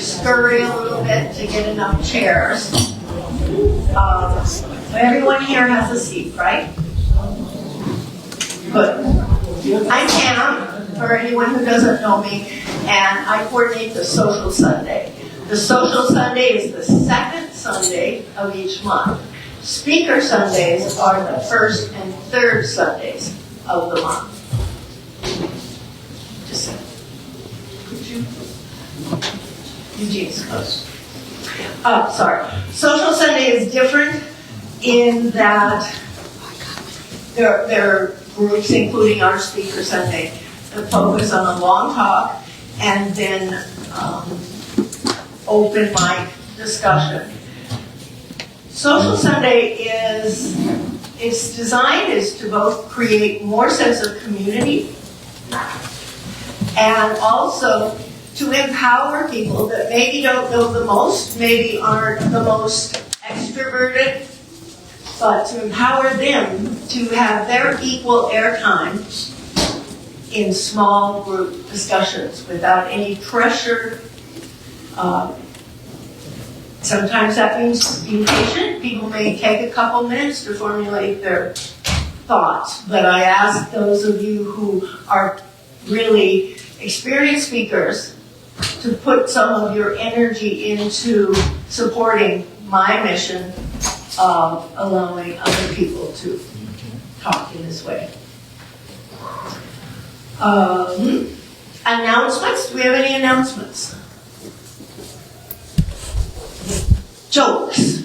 scurry a little bit to get enough chairs. Everyone here has a seat, right? Good. I'm Pam, for anyone who doesn't know me, and I coordinate the Social Sunday. The Social Sunday is the second Sunday of each month. Speaker Sundays are the first and third Sundays of the month. Just could you? Eugene's close. Oh, sorry. Social Sunday is different in that there are groups, including our Speaker Sunday, that focus on a long talk and then open mic discussion. Social Sunday its design is to both create more sense of community and also to empower people that maybe don't know the most, maybe aren't the most extroverted, but to empower them to have their equal airtime in small group discussions without any pressure. Sometimes that means being patient. People may take a couple minutes to formulate their thoughts, but I ask those of you who are really experienced speakers to put some of your energy into supporting my mission of allowing other people to talk in this way. Announcements? Do we have any announcements? Jokes.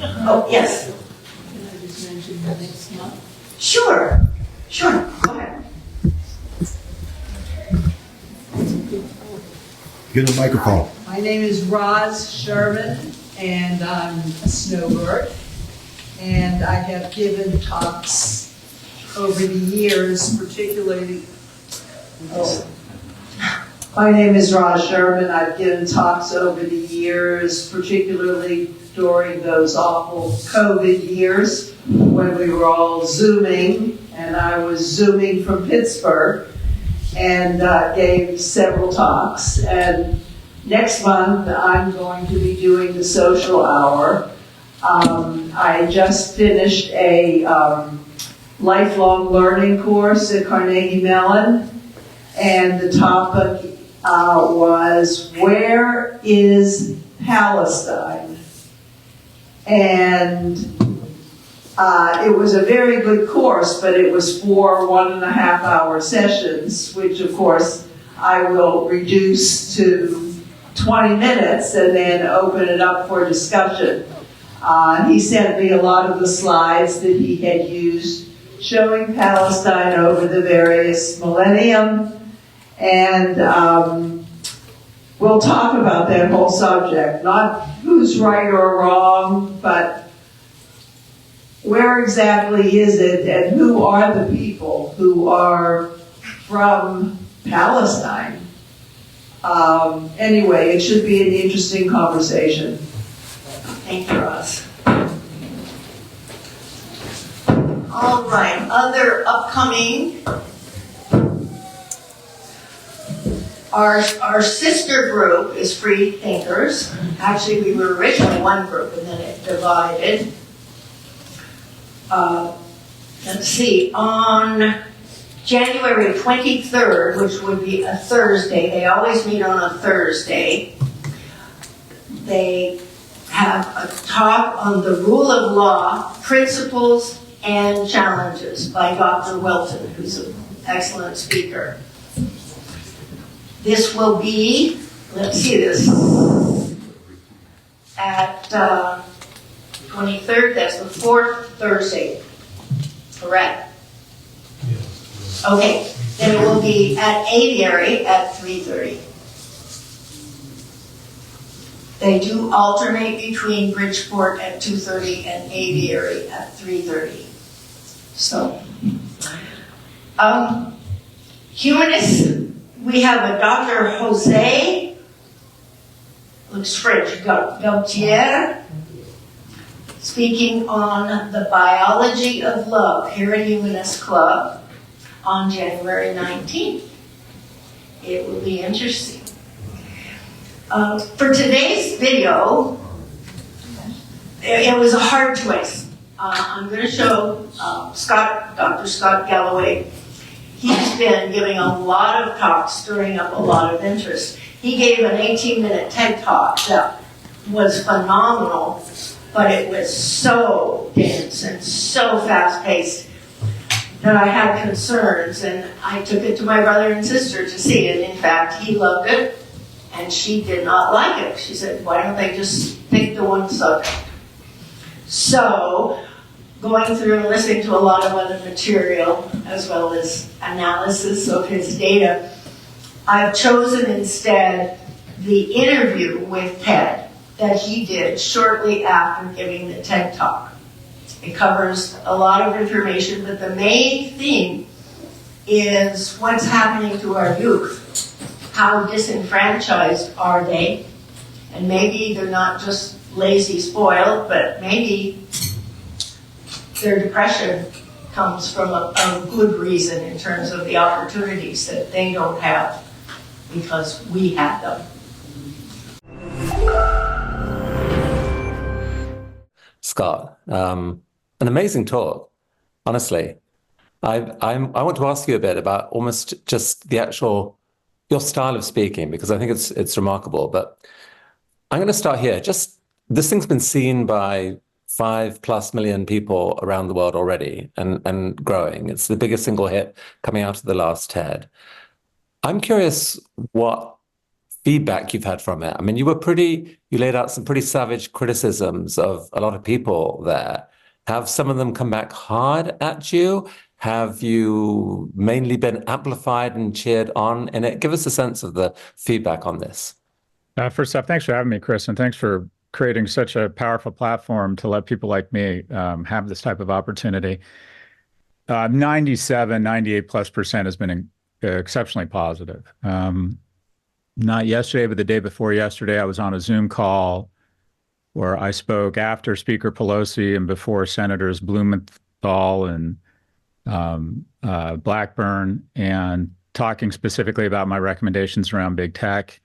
Oh, yes. Can I just mention the next month? Sure. Go ahead. Get the microphone. My name is Roz Sherman, and I'm a snowbird. And I have given talks over the years, particularly. My name is Roz Sherman. I've given talks over the years, particularly during those awful COVID years when we were all Zooming, and I was Zooming from Pittsburgh, and gave several talks. And next month, I'm going to be doing the social hour. I just finished a lifelong learning course at Carnegie Mellon, and the topic was, where is Palestine? And it was a very good course, but it was 4 1.5-hour sessions, which of course I will reduce to 20 minutes and then open it up for discussion. He sent me a lot of the slides that he had used showing Palestine over the various millennium, and we'll talk about that whole subject, not who's right or wrong, but where exactly is it, and who are the people who are from Palestine. Anyway, it should be an interesting conversation. Thank you, Roz. All right, other upcoming. Our sister group is Free Thinkers. Actually, we were originally one group and then it divided. Let's see, on January 23rd, which would be a Thursday, they always meet on a Thursday, they have a talk on the rule of law, principles and challenges by Dr. Welton, who's an excellent speaker. This will be, let's see this, at 23rd, that's the 4th Thursday, correct? Okay, then it will be at Aviary at 3:30. They do alternate between Bridgeport at 2:30 and Aviary at 3:30. So, Humanists, we have a Dr. Jose, looks French, Gautier, speaking on the biology of love here at Humanist Club on January 19th. It will be interesting. For today's video, it was a hard choice. I'm going to show Dr. Scott Galloway. He's been giving a lot of talks, stirring up a lot of interest. He gave an 18-minute TED Talk that was phenomenal, but it was so dense and so fast-paced that I had concerns, and I took it to my brother and sister to see it. In fact, he loved it, and she did not like it. She said, why don't they just pick the one subject? So, going through and listening to a lot of other material, as well as analysis of his data, I've chosen instead the interview with Ted that he did shortly after giving the TED Talk. It covers a lot of information, but the main theme is what's happening to our youth. How disenfranchised are they? And maybe they're not just lazy, spoiled, but maybe their depression comes from a good reason in terms of the opportunities that they don't have because we have them. Scott, an amazing talk, honestly. I want to ask you a bit about almost just your style of speaking, because I think it's remarkable. But I'm going to start here. Just this thing's been seen by 5+ million people around the world already and growing. It's the biggest single hit coming out of the last TED. I'm curious what feedback you've had from it. I mean, you laid out some pretty savage criticisms of a lot of people there. Have some of them come back hard at you? Have you mainly been amplified and cheered on in it? Give us a sense of the feedback on this. First off, thanks for having me, Chris, and thanks for creating such a powerful platform to let people like me have this type of opportunity. 98+% has been exceptionally positive. Not yesterday, but the day before yesterday, I was on a Zoom call where I spoke after Speaker Pelosi and before Senators Blumenthal and Blackburn, and talking specifically about my recommendations around big tech.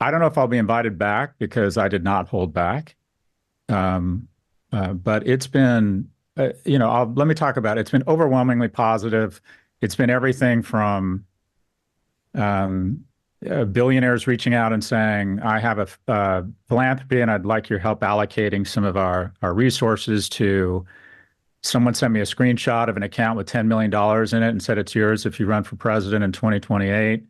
I don't know if I'll be invited back because I did not hold back. But it's been, let me talk about it. It's been overwhelmingly positive. It's been everything from billionaires reaching out and saying, I have a philanthropy and I'd like your help allocating some of our resources, to someone sent me a screenshot of an account with $10 million in it and said, it's yours if you run for president in 2028.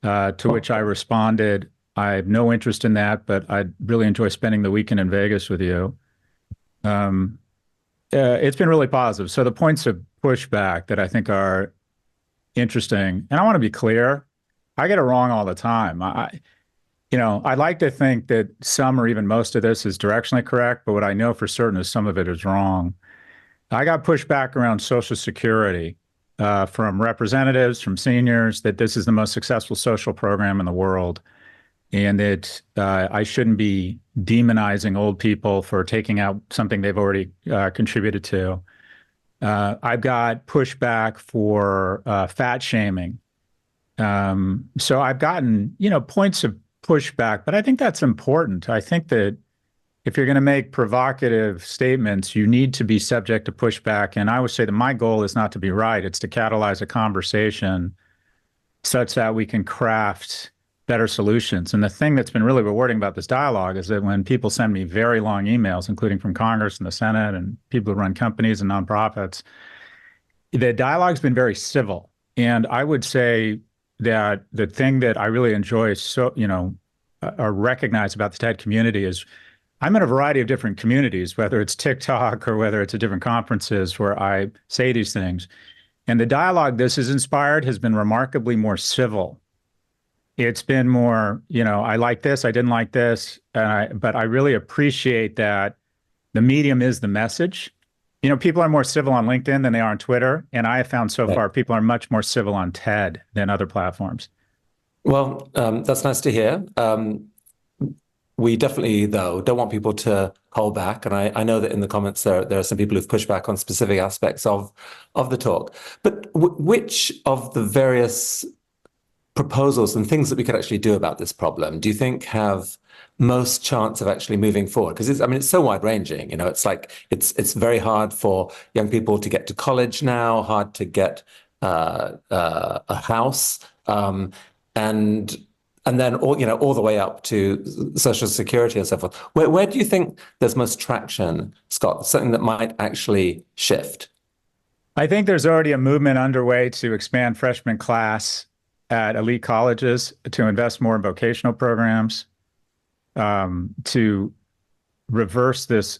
To which I responded, I have no interest in that, but I'd really enjoy spending the weekend in Vegas with you. It's been really positive. So the points of pushback that I think are interesting, and I want to be clear, I get it wrong all the time. I'd like to think that some or even most of this is directionally correct, but what I know for certain is some of it is wrong. I got pushback around Social Security from representatives, from seniors, that this is the most successful social program in the world, and that I shouldn't be demonizing old people for taking out something they've already contributed to. I've got pushback for fat shaming. So I've gotten, points of pushback, but I think that's important. I think that if you're going to make provocative statements, you need to be subject to pushback. And I would say that my goal is not to be right. It's to catalyze a conversation such that we can craft better solutions. And the thing that's been really rewarding about this dialogue is that when people send me very long emails, including from Congress and the Senate and people who run companies and nonprofits, the dialogue's been very civil. And I would say that the thing that I really enjoy or recognize about the TED community is I'm in a variety of different communities, whether it's TikTok or whether it's at different conferences where I say these things. And the dialogue this has inspired has been remarkably more civil. It's been more, I like this, I didn't like this, but I really appreciate that the medium is the message. People are more civil on LinkedIn than they are on Twitter, and I have found so far people are much more civil on TED than other platforms. Well, that's nice to hear. We definitely, though, don't want people to hold back. And I know that in the comments there are some people who've pushed back on specific aspects of the talk. But which of the various proposals and things that we could actually do about this problem do you think have most chance of actually moving forward? Because it's so wide ranging. It's like it's very hard for young people to get to college now, hard to get a house, and then all the way up to Social Security and so forth. Where do you think there's most traction, Scott? Something that might actually shift? I think there's already a movement underway to expand freshman class at elite colleges, to invest more in vocational programs, to reverse this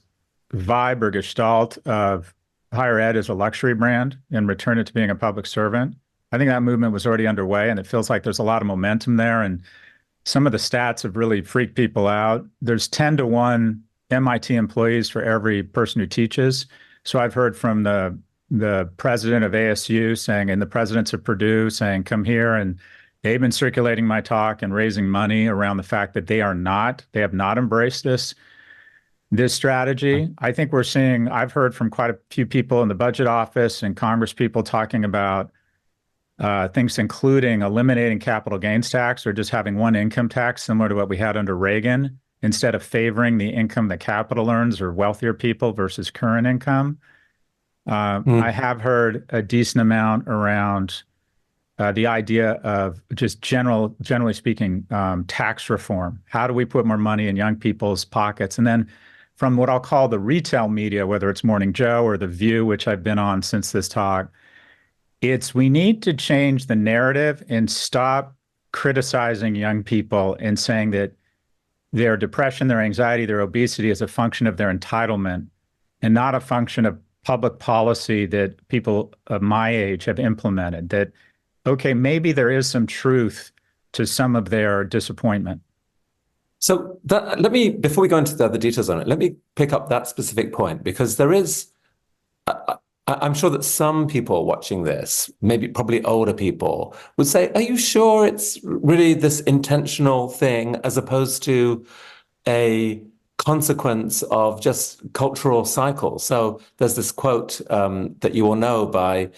vibe or gestalt of higher ed as a luxury brand and return it to being a public servant. I think that movement was already underway, and it feels like there's a lot of momentum there. And some of the stats have really freaked people out. There's 10 to 1 MIT employees for every person who teaches. So I've heard from the president of ASU saying, and the presidents of Purdue saying, come here. And they've been circulating my talk and raising money around the fact that they have not embraced this strategy. I think I've heard from quite a few people in the budget office and Congress people talking about things including eliminating capital gains tax or just having one income tax similar to what we had under Reagan, instead of favoring the income that capital earns or wealthier people versus current income. I have heard a decent amount around the idea of just generally speaking, tax reform. How do we put more money in young people's pockets? And then from what I'll call the retail media, whether it's Morning Joe or The View, which I've been on since this talk, we need to change the narrative and stop criticizing young people and saying that their depression, their anxiety, their obesity is a function of their entitlement and not a function of public policy that people of my age have implemented. That, okay, maybe there is some truth to some of their disappointment. So before we go into the other details on it, let me pick up that specific point, because I'm sure that some people watching this, probably older people, would say, are you sure it's really this intentional thing as opposed to a consequence of just cultural cycles? So there's this quote that you all know by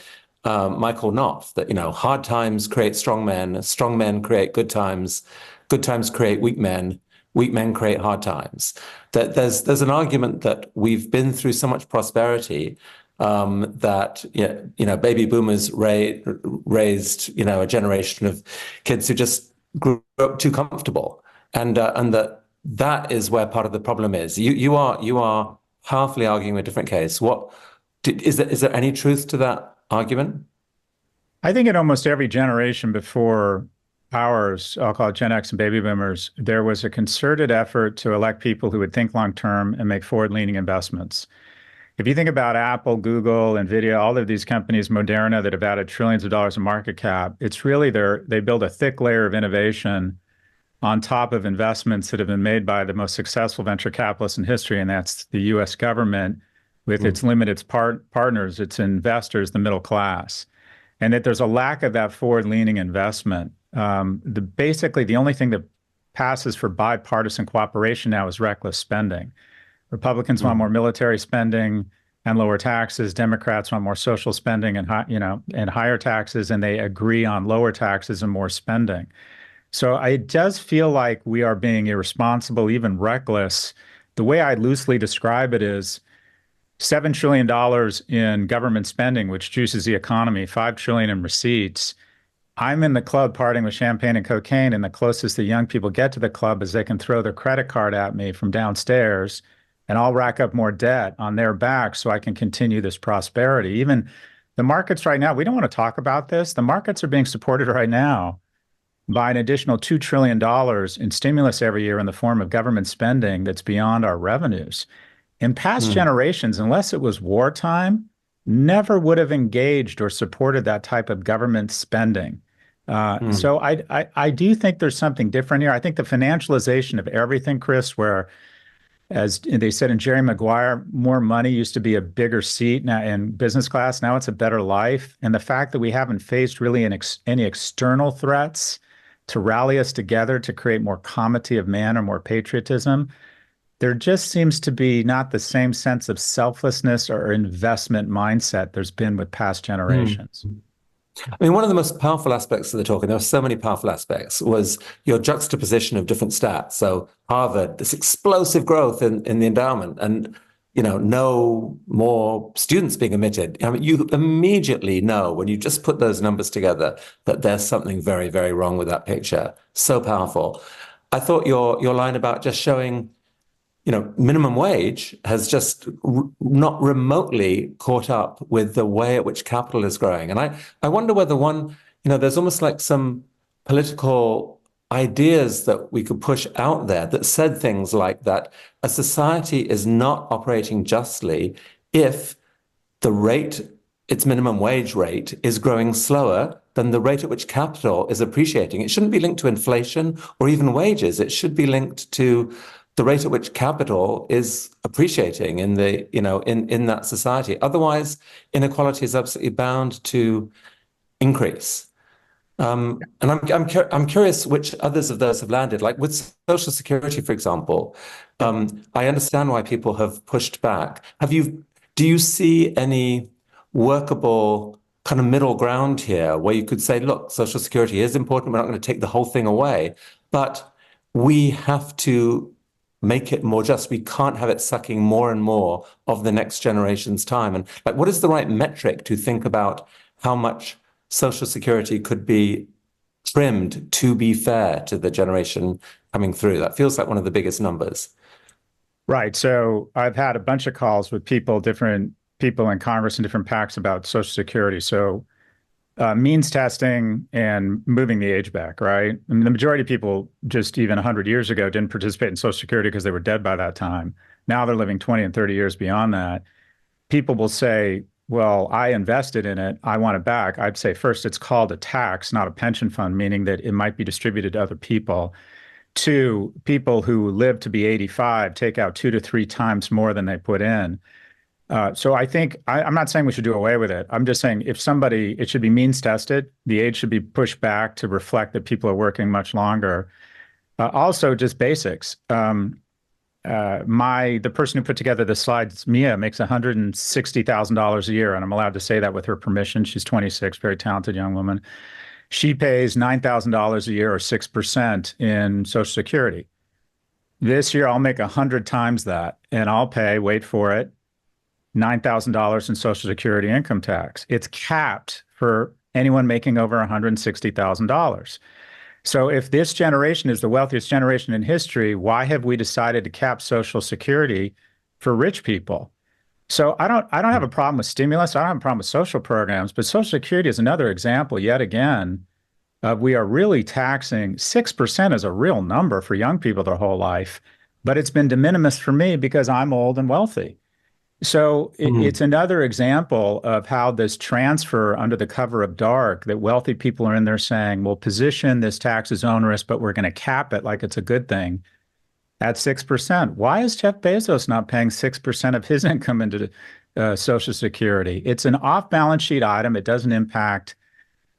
Michael Knopf, that, hard times create strong men create good times create weak men create hard times. That there's an argument that we've been through so much prosperity that baby boomers raised a generation of kids who just grew up too comfortable, and that is where part of the problem is. You are powerfully arguing a different case. Is there any truth to that argument? I think in almost every generation before ours, I'll call it Gen X and baby boomers, there was a concerted effort to elect people who would think long term and make forward-leaning investments. If you think about Apple, Google, NVIDIA, all of these companies, Moderna, that have added trillions of dollars in market cap, it's really they build a thick layer of innovation on top of investments that have been made by the most successful venture capitalists in history, and that's the U.S. government with its limited partners, its investors, the middle class. And that there's a lack of that forward-leaning investment. Basically, the only thing that passes for bipartisan cooperation now is reckless spending. Republicans want more military spending and lower taxes. Democrats want more social spending and higher taxes, and they agree on lower taxes and more spending. So it does feel like we are being irresponsible, even reckless. The way I loosely describe it is $7 trillion in government spending, which juices the economy, $5 trillion in receipts. I'm in the club partying with champagne and cocaine, and the closest the young people get to the club is they can throw their credit card at me from downstairs, and I'll rack up more debt on their back so I can continue this prosperity. Even the markets right now, we don't want to talk about this. The markets are being supported right now by an additional $2 trillion in stimulus every year in the form of government spending that's beyond our revenues. In past generations, unless it was wartime, never would have engaged or supported that type of government spending. So I do think there's something different here. I think the financialization of everything, Chris, where, as they said in Jerry Maguire, more money used to be a bigger seat now in business class. Now it's a better life. And the fact that we haven't faced really any external threats to rally us together to create more comity of man or more patriotism, there just seems to be not the same sense of selflessness or investment mindset there's been with past generations. I mean, one of the most powerful aspects of the talk, and there were so many powerful aspects, was your juxtaposition of different stats. So Harvard, this explosive growth in the endowment, and no more students being admitted. I mean, you immediately know when you just put those numbers together that there's something very, very wrong with that picture. So powerful. I thought your line about just showing minimum wage has just not remotely caught up with the way at which capital is growing. And I wonder whether there's almost like some political ideas that we could push out there that said things like that a society is not operating justly if its minimum wage rate is growing slower than the rate at which capital is appreciating. It shouldn't be linked to inflation or even wages. It should be linked to the rate at which capital is appreciating in that society. Otherwise, inequality is absolutely bound to increase. And I'm curious which others of those have landed. Like with Social Security, for example, I understand why people have pushed back. Do you see any workable kind of middle ground here where you could say, look, Social Security is important. We're not going to take the whole thing away, but we have to make it more just. We can't have it sucking more and more of the next generation's time. And like, what is the right metric to think about how much Social Security could be trimmed to be fair to the generation coming through? That feels like one of the biggest numbers. Right. So I've had a bunch of calls with different people in Congress and different PACs about Social Security. So means testing and moving the age back, right? I mean, the majority of people just even 100 years ago didn't participate in Social Security because they were dead by that time. Now they're living 20 and 30 years beyond that. People will say, well, I invested in it, I want it back. I'd say first, it's called a tax, not a pension fund, meaning that it might be distributed to other people. Two, people who live to be 85 take out 2 to 3 times more than they put in. So I think I'm not saying we should do away with it. I'm just saying it should be means tested. The age should be pushed back to reflect that people are working much longer. Also, just basics. The person who put together the slides, Mia, makes $160,000 a year, and I'm allowed to say that with her permission. She's 26, very talented young woman. She pays $9,000 a year or 6% in Social Security. This year, I'll make 100 times that, and I'll pay, wait for it, $9,000 in Social Security income tax. It's capped for anyone making over $160,000. So if this generation is the wealthiest generation in history, why have we decided to cap Social Security for rich people? So I don't have a problem with stimulus. I don't have a problem with social programs, but Social Security is another example yet again of we are really taxing 6% is a real number for young people their whole life, but it's been de minimis for me because I'm old and wealthy. So it's another example of how this transfer under the cover of dark, that wealthy people are in there saying, we'll position this tax as onerous, but we're going to cap it like it's a good thing at 6%. Why is Jeff Bezos not paying 6% of his income into Social Security? It's an off-balance sheet item. It doesn't impact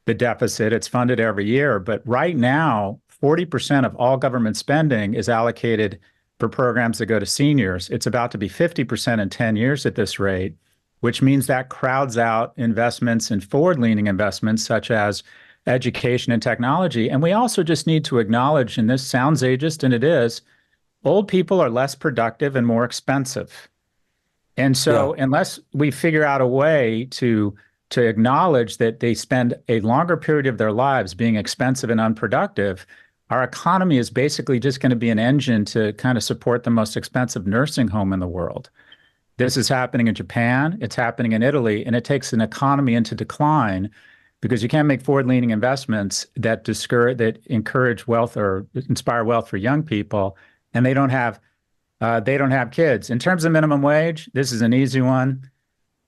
the deficit. It's funded every year. But right now, 40% of all government spending is allocated for programs that go to seniors. It's about to be 50% in 10 years at this rate, which means that crowds out investments in forward-leaning investments such as education and technology. And we also just need to acknowledge, and this sounds ageist, and it is, old people are less productive and more expensive. And so unless we figure out a way to acknowledge that they spend a longer period of their lives being expensive and unproductive, our economy is basically just going to be an engine to kind of support the most expensive nursing home in the world. This is happening in Japan, it's happening in Italy, and it takes an economy into decline because you can't make forward-leaning investments that encourage wealth or inspire wealth for young people, and they don't have kids. In terms of minimum wage, this is an easy one.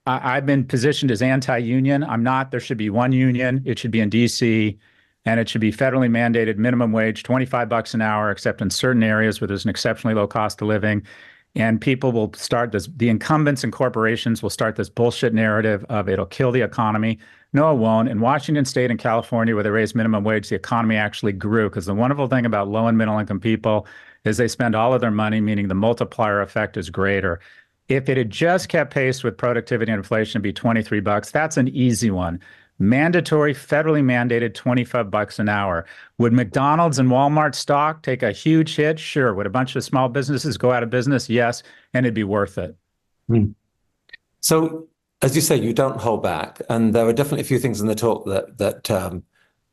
I've been positioned as anti-union. I'm not. There should be one union. It should be in DC. And it should be federally mandated minimum wage, $25 an hour, except in certain areas where there's an exceptionally low cost of living. And people will start this, the incumbents and corporations will start this bullshit narrative of it'll kill the economy. No, it won't. In Washington State and California, where they raised minimum wage, the economy actually grew because the wonderful thing about low and middle income people is they spend all of their money, meaning the multiplier effect is greater. If it had just kept pace with productivity and inflation, it'd be $23. That's an easy one. Mandatory, federally mandated $25 an hour. Would McDonald's and Walmart stock take a huge hit? Sure. Would a bunch of small businesses go out of business? Yes. And it'd be worth it. Hmm. So, as you say, you don't hold back. And there were definitely a few things in the talk that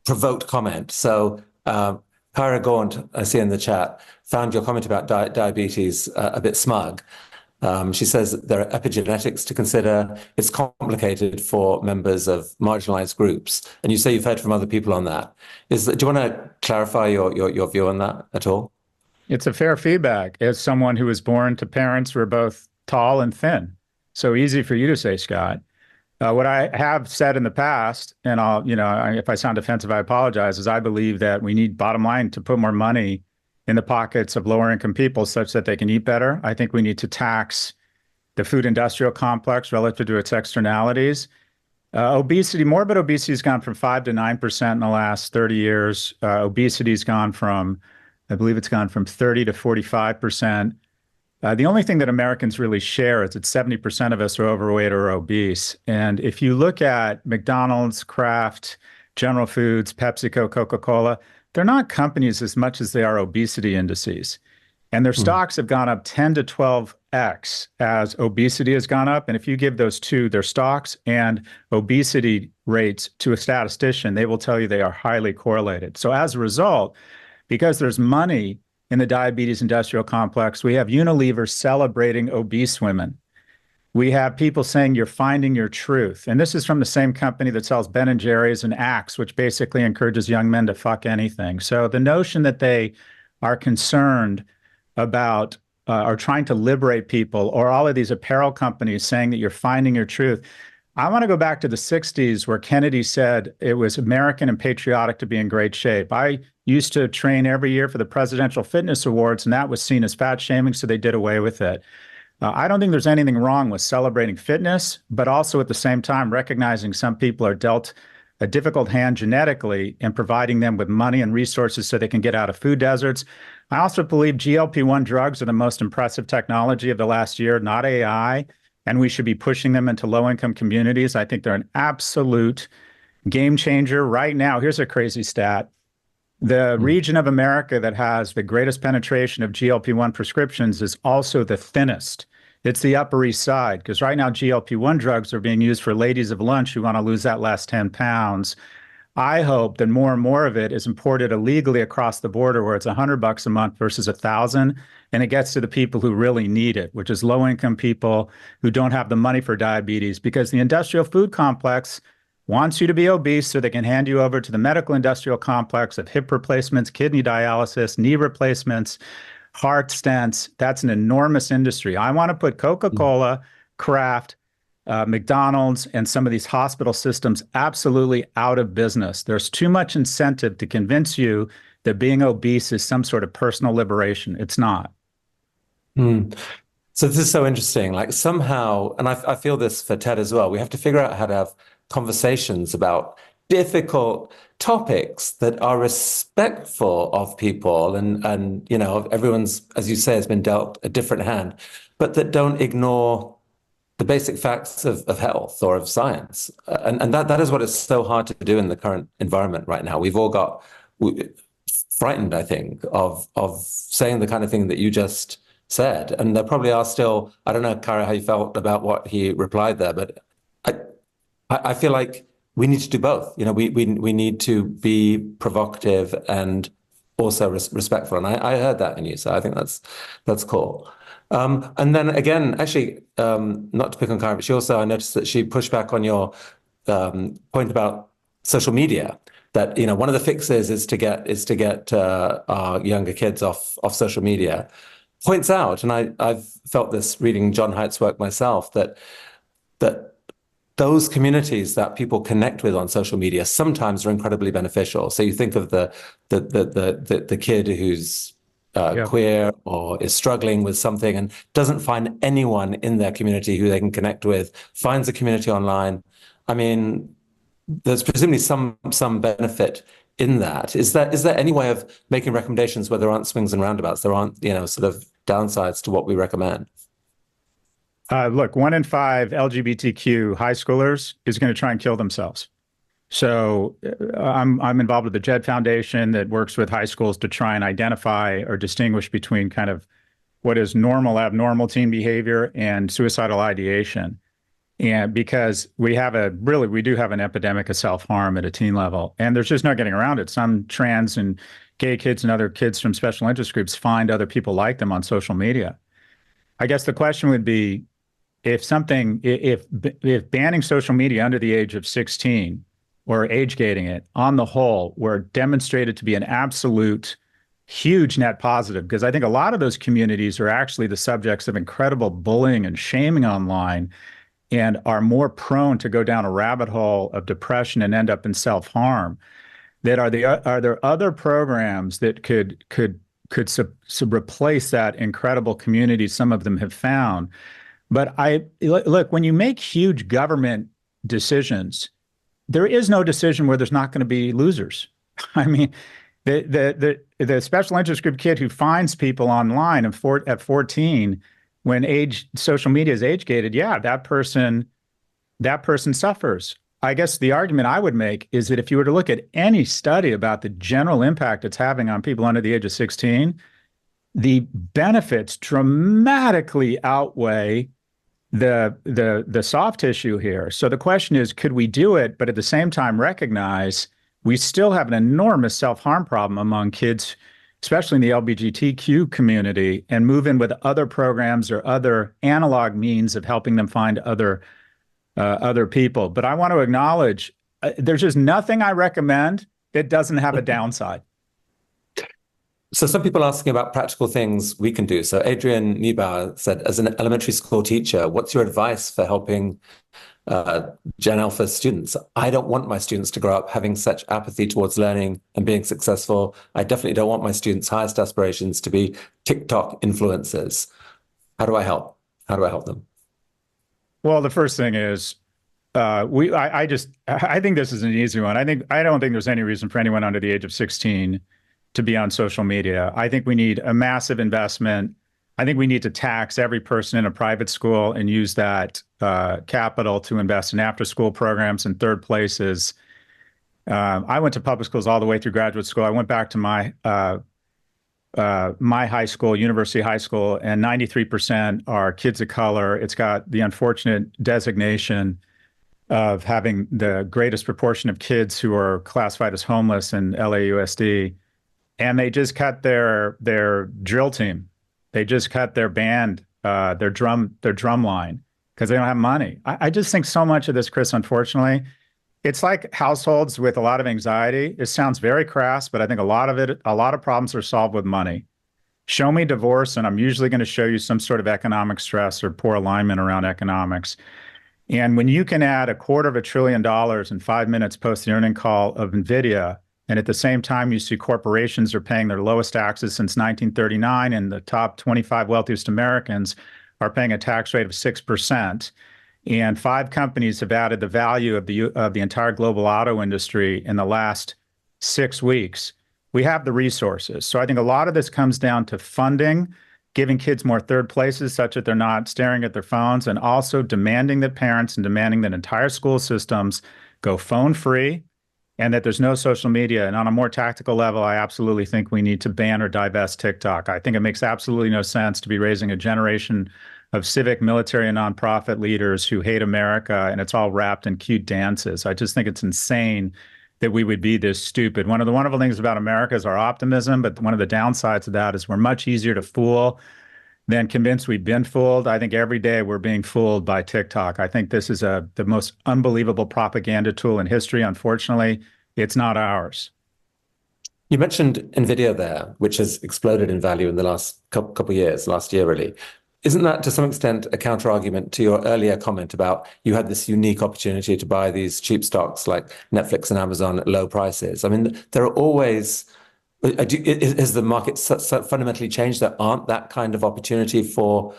provoked comment. So, Kyra Gaunt, I see in the chat, found your comment about diabetes a bit smug. She says there are epigenetics to consider. It's complicated for members of marginalized groups. And you say you've heard from other people on that. Do you want to clarify your view on that at all? It's a fair feedback as someone who was born to parents who are both tall and thin. So easy for you to say, Scott. What I have said in the past, and if I sound offensive, I apologize, is I believe that we need, bottom line, to put more money in the pockets of lower income people such that they can eat better. I think we need to tax the food industrial complex relative to its externalities. Obesity, morbid obesity has gone from 5 to 9% in the last 30 years. Obesity's gone from, I believe it's gone from 30 to 45%. The only thing that Americans really share is that 70% of us are overweight or obese. And if you look at McDonald's, Kraft, General Foods, PepsiCo, Coca-Cola, they're not companies as much as they are obesity indices. And their stocks have gone up 10 to 12x as obesity has gone up. And if you give those two, their stocks and obesity rates, to a statistician, they will tell you they are highly correlated. So as a result, because there's money in the diabetes industrial complex, we have Unilever celebrating obese women. We have people saying you're finding your truth. And this is from the same company that sells Ben & Jerry's and Axe, which basically encourages young men to fuck anything. So the notion that they are concerned about or trying to liberate people, or all of these apparel companies saying that you're finding your truth. I want to go back to the 60s where Kennedy said it was American and patriotic to be in great shape. I used to train every year for the Presidential Fitness Awards, and that was seen as fat shaming, so they did away with it. I don't think there's anything wrong with celebrating fitness, but also at the same time recognizing some people are dealt a difficult hand genetically and providing them with money and resources so they can get out of food deserts. I also believe GLP-1 drugs are the most impressive technology of the last year, not AI, and we should be pushing them into low-income communities. I think they're an absolute game changer right now. Here's a crazy stat. The region of America that has the greatest penetration of GLP-1 prescriptions is also the thinnest. It's the Upper East Side, because right now GLP-1 drugs are being used for ladies of lunch who want to lose that last 10 pounds. I hope that more and more of it is imported illegally across the border where it's $100 a month versus $1,000, and it gets to the people who really need it, which is low-income people who don't have the money for diabetes, because the industrial food complex wants you to be obese so they can hand you over to the medical industrial complex of hip replacements, kidney dialysis, knee replacements, heart stents. That's an enormous industry. I want to put Coca-Cola, Kraft, McDonald's, and some of these hospital systems absolutely out of business. There's too much incentive to convince you that being obese is some sort of personal liberation. It's not. So this is so interesting. Like somehow, and I feel this for Ted as well, we have to figure out how to have conversations about difficult topics that are respectful of people and everyone's, as you say, has been dealt a different hand, but that don't ignore the basic facts of health or of science. And that is what is so hard to do in the current environment right now. We've all got frightened, I think, of saying the kind of thing that you just said. And there probably are still, I don't know, Kara, how you felt about what he replied there, but I feel like we need to do both. We need to be provocative and also respectful. And I heard that in you, so I think that's cool. And then again, actually, not to pick on Karen, but I noticed that she pushed back on your point about social media. That one of the fixes is to get our younger kids off social media. Points out, and I've felt this reading John Haidt's work myself, that those communities that people connect with on social media sometimes are incredibly beneficial. So you think of the kid who's queer or is struggling with something and doesn't find anyone in their community who they can connect with, finds a community online. I mean, there's presumably some benefit in that. Is there any way of making recommendations where there aren't swings and roundabouts? There aren't, sort of downsides to what we recommend? Look, 1 in 5 LGBTQ high schoolers is going to try and kill themselves. So I'm involved with the JED Foundation that works with high schools to try and identify or distinguish between kind of what is normal, abnormal teen behavior and suicidal ideation. And because we do have an epidemic of self-harm at a teen level, and there's just no getting around it. Some trans and gay kids and other kids from special interest groups find other people like them on social media. I guess the question would be if banning social media under the age of 16 or age gating it on the whole were demonstrated to be an absolute huge net positive, because I think a lot of those communities are actually the subjects of incredible bullying and shaming online and are more prone to go down a rabbit hole of depression and end up in self-harm. Are there other programs that could replace that incredible community some of them have found? But look, when you make huge government decisions, there is no decision where there's not going to be losers. I mean, the special interest group kid who finds people online at 14 when social media is age gated, yeah, that person suffers. I guess the argument I would make is that if you were to look at any study about the general impact it's having on people under the age of 16, the benefits dramatically outweigh the soft tissue here. So the question is, could we do it, but at the same time recognize we still have an enormous self-harm problem among kids, especially in the LGBTQ community, and move in with other programs or other analog means of helping them find other people. But I want to acknowledge there's just nothing I recommend that doesn't have a downside. So some people are asking about practical things we can do. So Adrian Neubauer said, as an elementary school teacher, what's your advice for helping Gen Alpha students? I don't want my students to grow up having such apathy towards learning and being successful. I definitely don't want my students' highest aspirations to be TikTok influencers. How do I help? How do I help them? Well, the first thing is, I think this is an easy one. I don't think there's any reason for anyone under the age of 16 to be on social media. I think we need a massive investment. I think we need to tax every person in a private school and use that capital to invest in after-school programs and third places. I went to public schools all the way through graduate school. I went back to my high school, University High School, and 93% are kids of color. It's got the unfortunate designation of having the greatest proportion of kids who are classified as homeless in LAUSD. And they just cut their drill team. They just cut their band, their drum line, because they don't have money. I just think so much of this, Chris, unfortunately, it's like households with a lot of anxiety. It sounds very crass, but I think a lot of problems are solved with money. Show me divorce, and I'm usually going to show you some sort of economic stress or poor alignment around economics. And when you can add $250 billion in 5 minutes post the earning call of NVIDIA, and at the same time, you see corporations are paying their lowest taxes since 1939, and the top 25 wealthiest Americans are paying a tax rate of 6%. And 5 companies have added the value of the entire global auto industry in the last 6 weeks. We have the resources. So I think a lot of this comes down to funding, giving kids more third places such that they're not staring at their phones, and also demanding that parents and demanding that entire school systems go phone free, and that there's no social media. And on a more tactical level, I absolutely think we need to ban or divest TikTok. I think it makes absolutely no sense to be raising a generation of civic, military, and nonprofit leaders who hate America, and it's all wrapped in cute dances. I just think it's insane that we would be this stupid. One of the wonderful things about America is our optimism, but one of the downsides of that is we're much easier to fool than convince we've been fooled. I think every day we're being fooled by TikTok. I think this is the most unbelievable propaganda tool in history. Unfortunately, it's not ours. You mentioned NVIDIA there, which has exploded in value in the last couple of years, last year really. Isn't that to some extent a counter argument to your earlier comment about you had this unique opportunity to buy these cheap stocks like Netflix and Amazon at low prices? I mean, there are always... Has the market so fundamentally changed that aren't that kind of opportunity for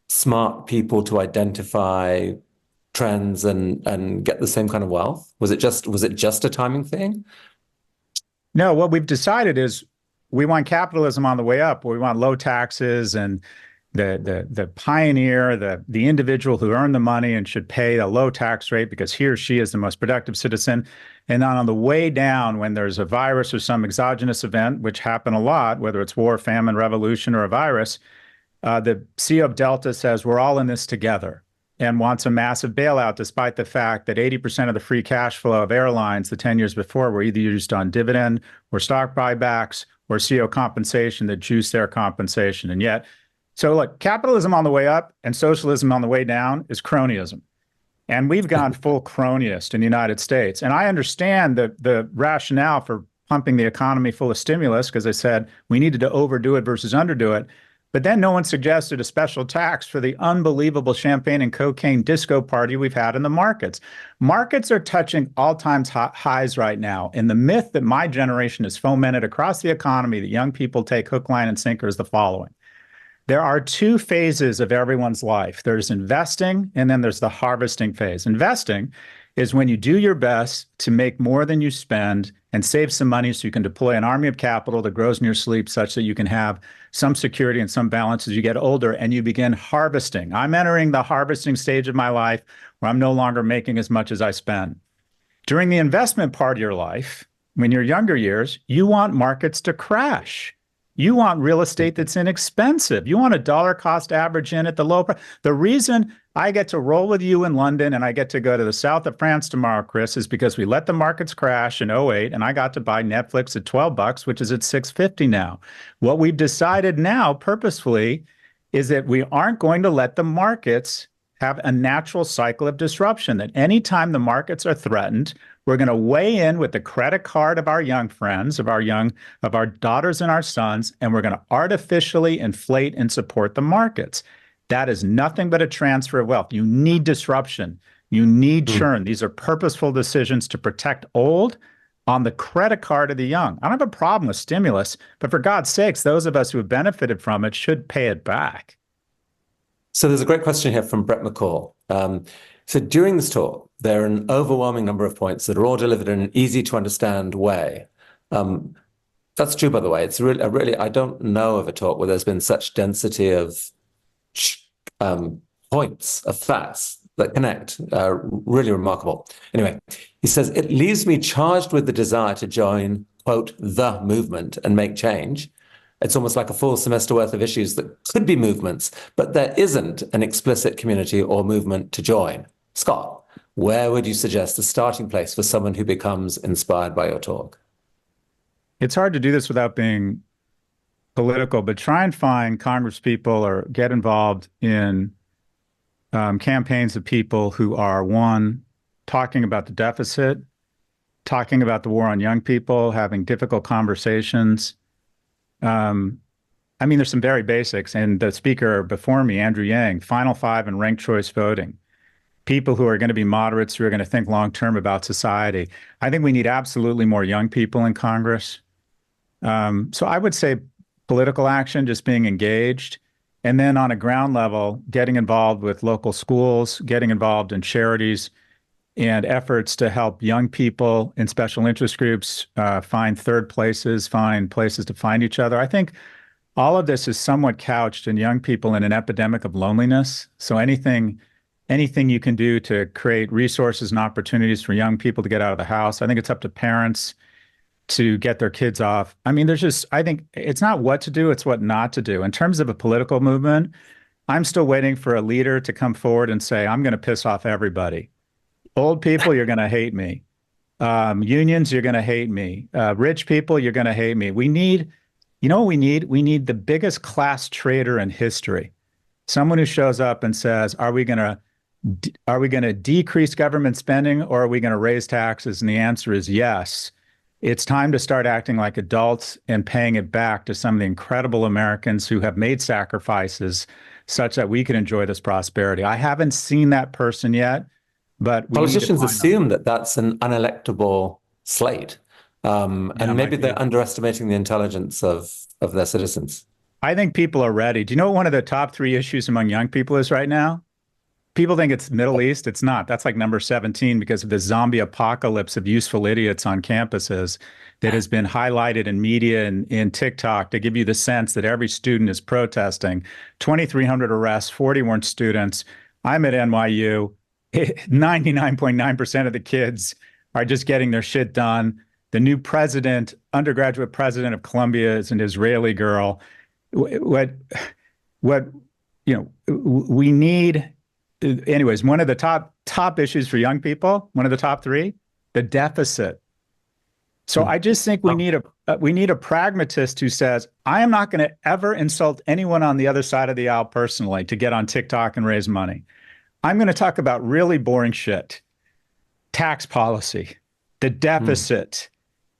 smart people to identify trends and get the same kind of wealth? Was it just a timing thing? No, what we've decided is we want capitalism on the way up. We want low taxes and the pioneer, the individual who earned the money and should pay a low tax rate because he or she is the most productive citizen. And then on the way down, when there's a virus or some exogenous event, which happen a lot, whether it's war, famine, revolution, or a virus, the CEO of Delta says we're all in this together and wants a massive bailout, despite the fact that 80% of the free cash flow of airlines the 10 years before were either used on dividend or stock buybacks or CEO compensation that juiced their compensation. And yet, so look, capitalism on the way up and socialism on the way down is cronyism. And we've gone full cronyist in the United States. And I understand the rationale for pumping the economy full of stimulus, because I said we needed to overdo it versus underdo it. But then no one suggested a special tax for the unbelievable champagne and cocaine disco party we've had in the markets. Markets are touching all-time highs right now. And the myth that my generation has fomented across the economy that young people take hook, line, and sinker is the following. There are two phases of everyone's life. There's investing, and then there's the harvesting phase. Investing is when you do your best to make more than you spend and save some money so you can deploy an army of capital that grows in your sleep such that you can have some security and some balance as you get older, and you begin harvesting. I'm entering the harvesting stage of my life where I'm no longer making as much as I spend. During the investment part of your life, when you're younger years, you want markets to crash. You want real estate that's inexpensive. You want a dollar cost average in at the low price. The reason I get to roll with you in London and I get to go to the south of France tomorrow, Chris, is because we let the markets crash in '08 and I got to buy Netflix at $12, which is at $6.50 now. What we've decided now purposefully is that we aren't going to let the markets have a natural cycle of disruption, that anytime the markets are threatened, we're going to weigh in with the credit card of our young friends, of our daughters and our sons, and we're going to artificially inflate and support the markets. That is nothing but a transfer of wealth. You need disruption. You need churn. These are purposeful decisions to protect old on the credit card of the young. I don't have a problem with stimulus, but for God's sakes, those of us who have benefited from it should pay it back. So there's a great question here from Brett McCall. So during this talk, there are an overwhelming number of points that are all delivered in an easy to understand way. That's true, by the way. It's really, I don't know of a talk where there's been such density of points, of facts that connect. Really remarkable. Anyway, he says, it leaves me charged with the desire to join, quote, the movement and make change. It's almost like a full semester worth of issues that could be movements, but there isn't an explicit community or movement to join. Scott, where would you suggest a starting place for someone who becomes inspired by your talk? It's hard to do this without being political, but try and find congresspeople or get involved in campaigns of people who are, one, talking about the deficit, talking about the war on young people, having difficult conversations. I mean, there's some very basics. And the speaker before me, Andrew Yang, Final Five and ranked choice voting. People who are going to be moderates, who are going to think long-term about society. I think we need absolutely more young people in Congress. So I would say political action, just being engaged. And then on a ground level, getting involved with local schools, getting involved in charities and efforts to help young people in special interest groups find third places, find places to find each other. I think all of this is somewhat couched in young people in an epidemic of loneliness. So anything you can do to create resources and opportunities for young people to get out of the house. I think it's up to parents to get their kids off. I mean, I think it's not what to do, it's what not to do. In terms of a political movement, I'm still waiting for a leader to come forward and say, I'm going to piss off everybody. Old people, you're going to hate me. Unions, you're going to hate me. Rich people, you're going to hate me. You know what we need? We need the biggest class traitor in history. Someone who shows up and says, are we going to decrease government spending or are we going to raise taxes? And the answer is yes. It's time to start acting like adults and paying it back to some of the incredible Americans who have made sacrifices such that we can enjoy this prosperity. I haven't seen that person yet, but politicians assume that that's an unelectable slate. And maybe they're underestimating the intelligence of their citizens. I think people are ready. Do you know what one of the top 3 issues among young people is right now? people think it's Middle East. It's not. That's like number 17 because of the zombie apocalypse of useful idiots on campuses that has been highlighted in media and in TikTok to give you the sense that every student is protesting. 2,300 arrests, 40 weren't students. I'm at NYU. 99.9% of the kids are just getting their shit done. The new president, undergraduate president of Columbia, is an Israeli girl. What we need, anyways, one of the top issues for young people, one of the top three, the deficit. So I just think we need a pragmatist who says, I am not going to ever insult anyone on the other side of the aisle personally to get on TikTok and raise money. I'm going to talk about really boring shit. Tax policy, the deficit,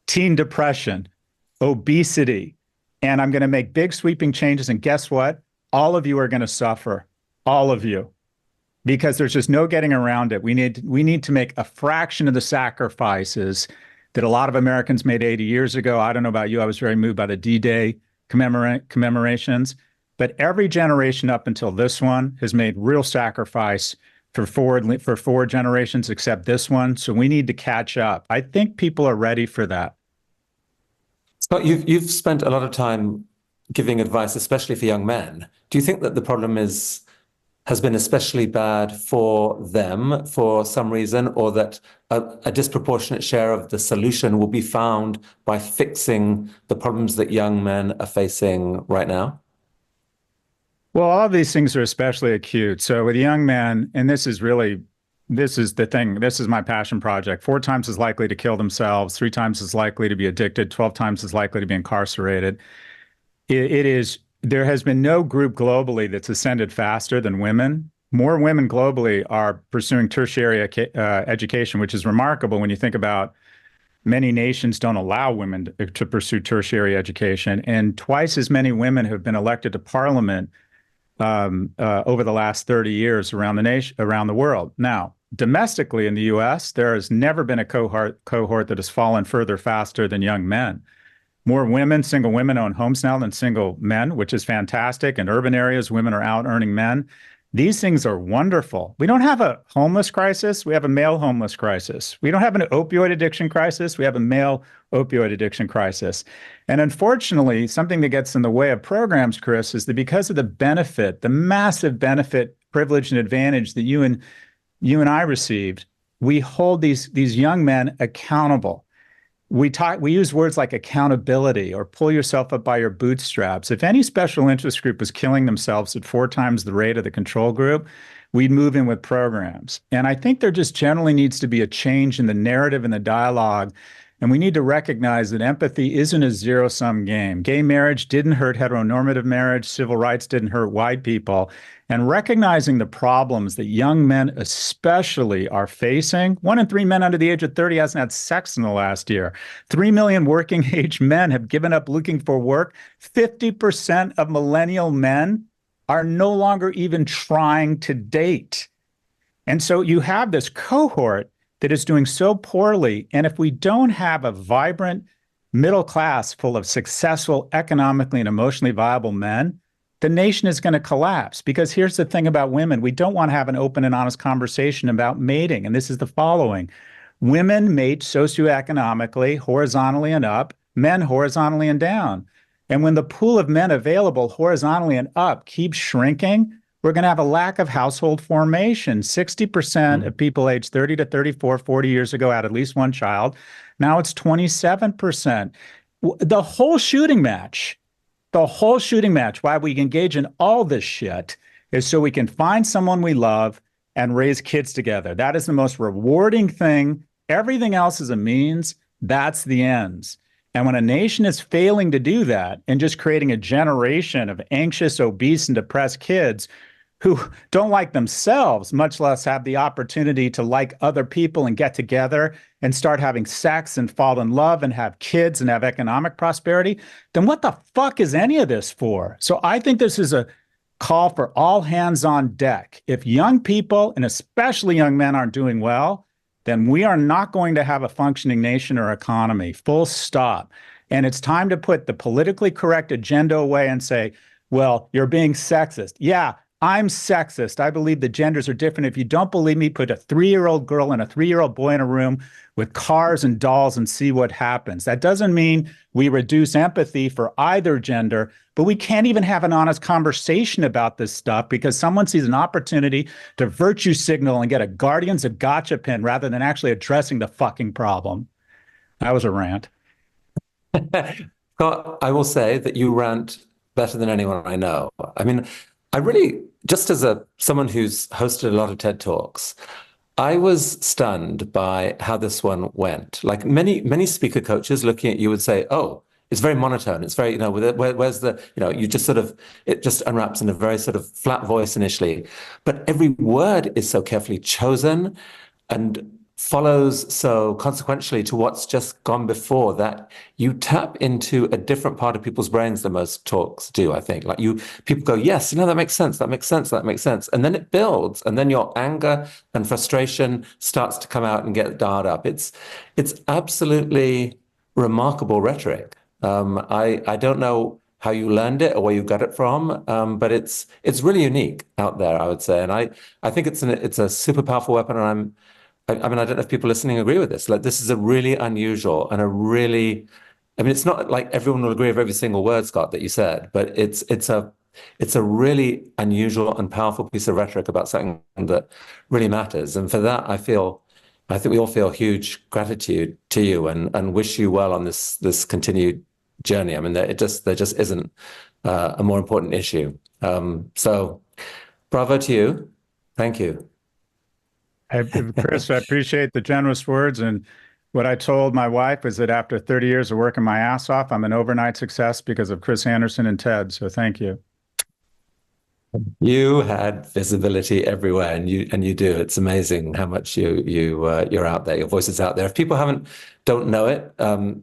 teen depression, obesity, and I'm going to make big sweeping changes. And guess what? All of you are going to suffer, all of you, because there's just no getting around it. We need to make a fraction of the sacrifices that a lot of Americans made 80 years ago. I don't know about you. I was very moved by the D-Day commemorations, but every generation up until this one has made real sacrifice for four generations, except this one. So we need to catch up. I think people are ready for that. Scott, you've spent a lot of time giving advice, especially for young men. Do you think that the problem has been especially bad for them for some reason, or that a disproportionate share of the solution will be found by fixing the problems that young men are facing right now? Well, all of these things are especially acute. So with young men, and this is the thing, this is my passion project, 4 times as likely to kill themselves, 3 times as likely to be addicted, 12 times as likely to be incarcerated. There has been no group globally that's ascended faster than women. More women globally are pursuing tertiary education, which is remarkable when you think about many nations don't allow women to pursue tertiary education. And twice as many women have been elected to parliament over the last 30 years around the world. Now, domestically in the U.S., there has never been a cohort that has fallen further faster than young men. More women, single women own homes now than single men, which is fantastic. In urban areas, women are out earning men. These things are wonderful. We don't have a homeless crisis. We have a male homeless crisis. We don't have an opioid addiction crisis. We have a male opioid addiction crisis. And unfortunately, something that gets in the way of programs, Chris, is that because of the benefit, the massive benefit, privilege, and advantage that you and I received, we hold these young men accountable. We use words like accountability or pull yourself up by your bootstraps. If any special interest group was killing themselves at 4 times the rate of the control group, we'd move in with programs. And I think there just generally needs to be a change in the narrative and the dialogue. And we need to recognize that empathy isn't a zero-sum game. Gay marriage didn't hurt heteronormative marriage. Civil rights didn't hurt white people. And recognizing the problems that young men especially are facing. 1 in 3 men under the age of 30 hasn't had sex in the last year. 3 million working age men have given up looking for work. 50% of millennial men are no longer even trying to date. And so you have this cohort that is doing so poorly. And if we don't have a vibrant middle class full of successful, economically and emotionally viable men, the nation is going to collapse. Because here's the thing about women. We don't want to have an open and honest conversation about mating. And this is the following. Women mate socioeconomically, horizontally and up, men horizontally and down. And when the pool of men available horizontally and up keeps shrinking, we're going to have a lack of household formation. 60% of people aged 30 to 34, 40 years ago had at least one child. Now it's 27%. The whole shooting match, why we engage in all this shit is so we can find someone we love and raise kids together. That is the most rewarding thing. Everything else is a means. That's the ends. And when a nation is failing to do that and just creating a generation of anxious, obese, and depressed kids who don't like themselves, much less have the opportunity to like other people and get together and start having sex and fall in love and have kids and have economic prosperity, then what the fuck is any of this for? So I think this is a call for all hands on deck. If young people, and especially young men, aren't doing well, then we are not going to have a functioning nation or economy, full stop. And it's time to put the politically correct agenda away and say, well, you're being sexist. Yeah, I'm sexist. I believe the genders are different. If you don't believe me, put a 3-year-old girl and a 3-year-old boy in a room with cars and dolls and see what happens. That doesn't mean we reduce empathy for either gender, but we can't even have an honest conversation about this stuff because someone sees an opportunity to virtue signal and get a Guardians of Gotcha pin rather than actually addressing the fucking problem. That was a rant. Scott, I will say that you rant better than anyone I know. I mean, I really, just as someone who's hosted a lot of TED Talks, I was stunned by how this one went. Like many speaker coaches looking at you would say, "Oh, it's very monotone. It's very, where's the, you just sort of, it just unwraps in a very sort of flat voice initially, but every word is so carefully chosen and follows so consequentially to what's just gone before that you tap into a different part of people's brains than most talks do, I think. Like people go, yes, that makes sense, that makes sense, that makes sense. And then it builds, and then your anger and frustration starts to come out and get dialed up. It's absolutely remarkable rhetoric. I don't know how you learned it or where you got it from, but it's really unique out there, I would say. And I think it's a super powerful weapon, and I mean, I don't know if people listening agree with this. Like, this is a really unusual and it's not like everyone will agree with every single word, Scott, that you said, but it's a really unusual and powerful piece of rhetoric about something that really matters. And for that, I think we all feel huge gratitude to you and wish you well on this continued journey. I mean, there just isn't a more important issue. So bravo to you. Thank you. Chris, I appreciate the generous words. And what I told my wife is that after 30 years of working my ass off, I'm an overnight success because of Chris Anderson and TED. So thank you. You had visibility everywhere, and you do. It's amazing how much you're out there. Your voice is out there. If people don't know it,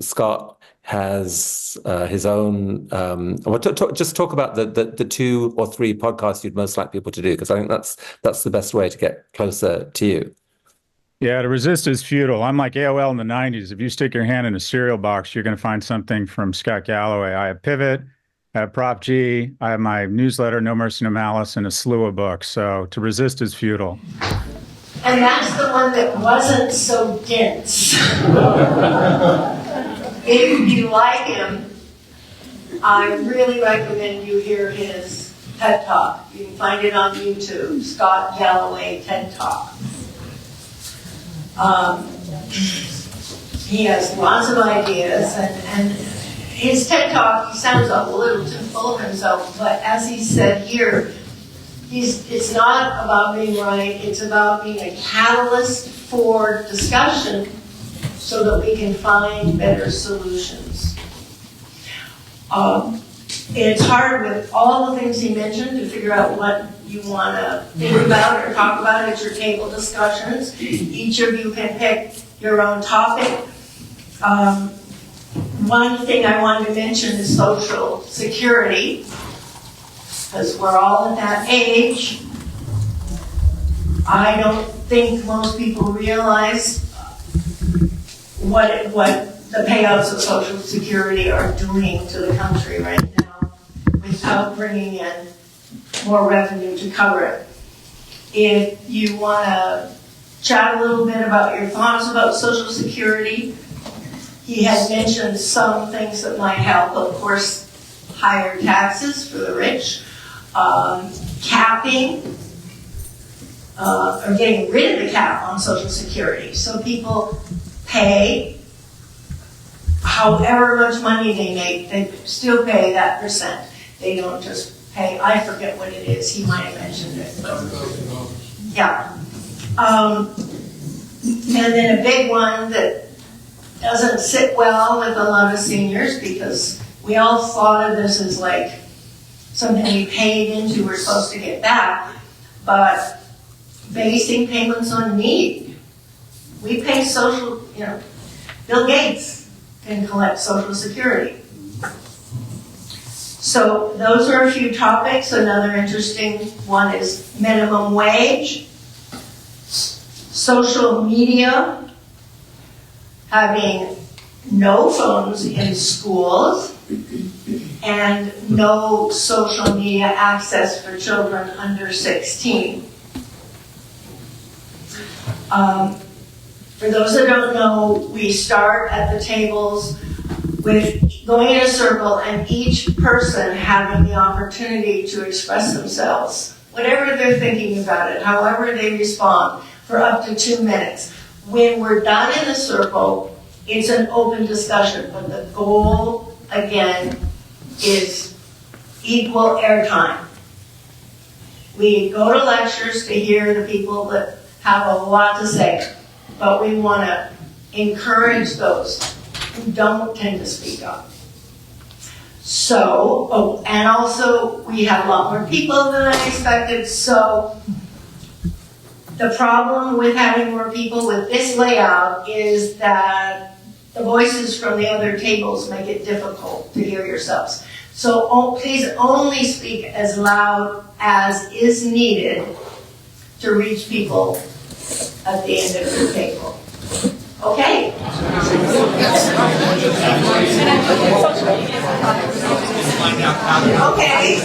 Scott has his own. Just talk about the 2 or 3 podcasts you'd most like people to do, because I think that's the best way to get closer to you. Yeah, to resist is futile. I'm like AOL in the 90s. If you stick your hand in a cereal box, you're going to find something from Scott Galloway. I have Pivot, I have Prop G, I have my newsletter, No Mercy, No Malice, and a slew of books. So to resist is futile. And that's the one that wasn't so dense. If you like him, I really recommend you hear his TED Talk. You can find it on YouTube, Scott Galloway TED Talk. He has lots of ideas, and his TED Talk, he sounds a little too full of himself, but as he said here, it's not about being right, it's about being a catalyst for discussion so that we can find better solutions. It's hard with all the things he mentioned to figure out what you want to think about or talk about at your table discussions. Each of you can pick your own topic. One thing I wanted to mention is social security, because we're all at that age. I don't think most people realize what the payouts of Social Security are doing to the country right now without bringing in more revenue to cover it. If you want to chat a little bit about your thoughts about Social Security, he has mentioned some things that might help. Of course, higher taxes for the rich, capping, or getting rid of the cap on Social Security. So people pay however much money they make, they still pay that percent. They don't just pay, I forget what it is, he might have mentioned it. Yeah. And then a big one that doesn't sit well with a lot of seniors, because we all thought of this as like something we paid into we're supposed to get back, but basing payments on need. We pay social, Bill Gates can collect Social Security. So those are a few topics. Another interesting one is minimum wage, social media, having no phones in schools, and no social media access for children under 16. For those that don't know, we start at the tables with going in a circle and each person having the opportunity to express themselves, whatever they're thinking about it, however they respond, for up to 2 minutes. When we're done in the circle, it's an open discussion, but the goal, again, is equal airtime. We go to lectures to hear the people that have a lot to say, but we want to encourage those who don't tend to speak up. So, and also we have a lot more people than I expected, so the problem with having more people with this layout is that the voices from the other tables make it difficult to hear yourselves. So please only speak as loud as is needed to reach people at the end of your table. Okay? Okay.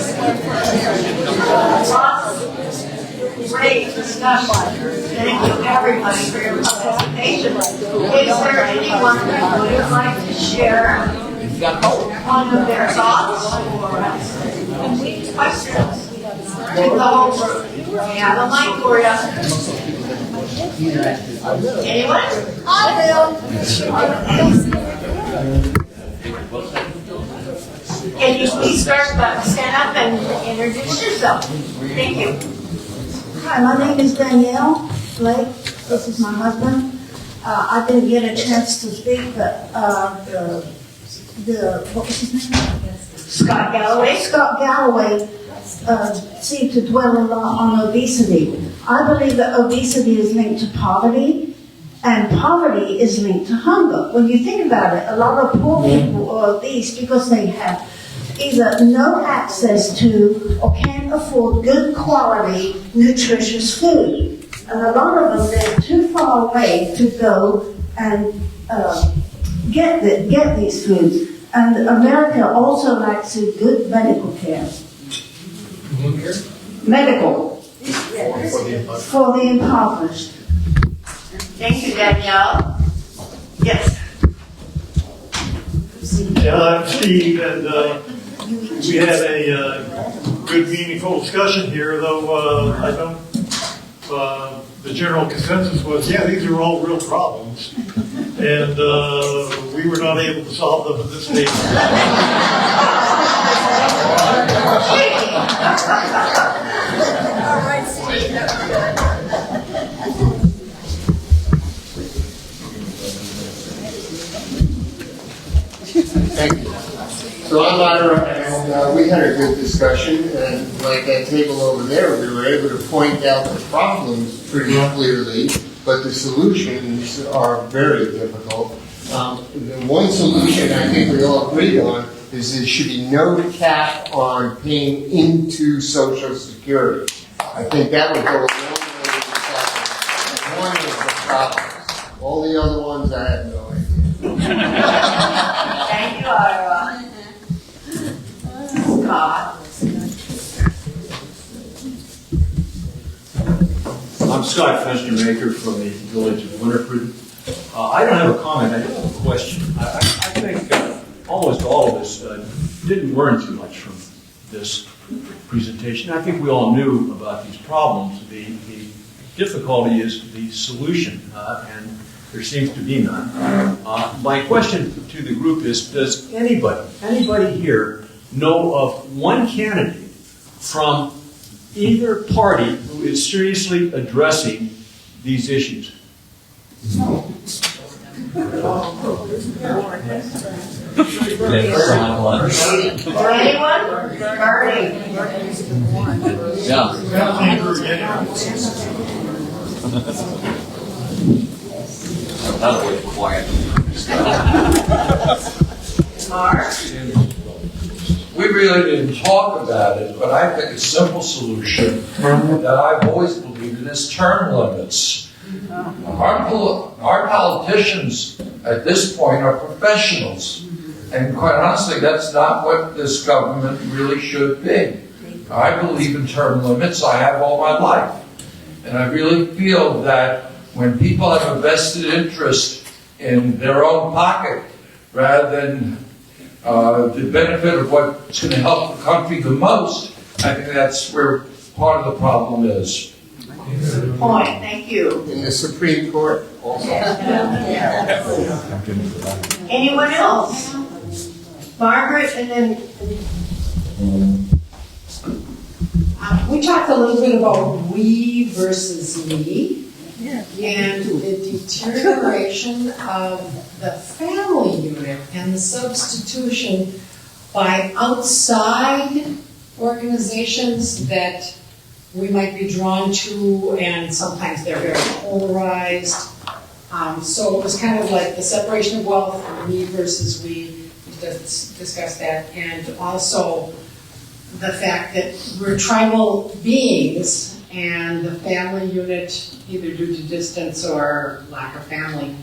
Great discussion. Thank you everybody for your participation. Is there anyone that would like to share one of their thoughts or questions to the whole group? We have a mic for you. Anyone? I will. Can you please stand up and introduce yourself? Thank you. Hi, my name is Danielle Blake. This is my husband. I didn't get a chance to speak, but what was his name? Scott Galloway. Scott Galloway seemed to dwell a lot on obesity. I believe that obesity is linked to poverty, and poverty is linked to hunger. When you think about it, a lot of poor people are obese because they have either no access to or can't afford good quality, nutritious food. And a lot of them live too far away to go and get these foods. And America also lacks a good medical care. Medical. For the impoverished. Thank you, Danielle. Yes. Yeah, I'm Steve, and we had a good, meaningful discussion here, though I don't, the general consensus was, yeah, these are all real problems, and we were not able to solve them at this stage. All right, Steve. Thank you. So I'm Ira, and we had a good discussion, and like that table over there, we were able to point out the problems pretty clearly, but the solutions are very difficult. The one solution I think we all agreed on is there should be no cap on paying into Social Security. I think that would go a long way to solve one of the problems. All the other ones, I have no idea. Thank you, Ira. Scott. I'm Scott Fenstermaker from the village of Winterford. I don't have a comment, I have a question. I think almost all of us didn't learn too much from this presentation. I think we all knew about these problems. The difficulty is the solution, and there seems to be none. My question to the group is, does anybody here know of one candidate from either party who is seriously addressing these issues? Or anyone? Bernie. Yeah. That was quiet. Mark. We really didn't talk about it, but I think a simple solution that I've always believed in is term limits. Our politicians at this point are professionals. And quite honestly, that's not what this government really should be. I believe in term limits. I have all my life. And I really feel that when people have a vested interest in their own pocket rather than the benefit of what's going to help the country the most, I think that's where part of the problem is. Good point, thank you. In the Supreme Court also. Anyone else? Margaret, and then we talked a little bit about we versus me, and the deterioration of the family unit and the substitution by outside organizations that we might be drawn to, and sometimes they're very polarized. So it was kind of like the separation of wealth, me versus we. Discuss that, and also the fact that we're tribal beings and the family unit, either due to distance or lack of family,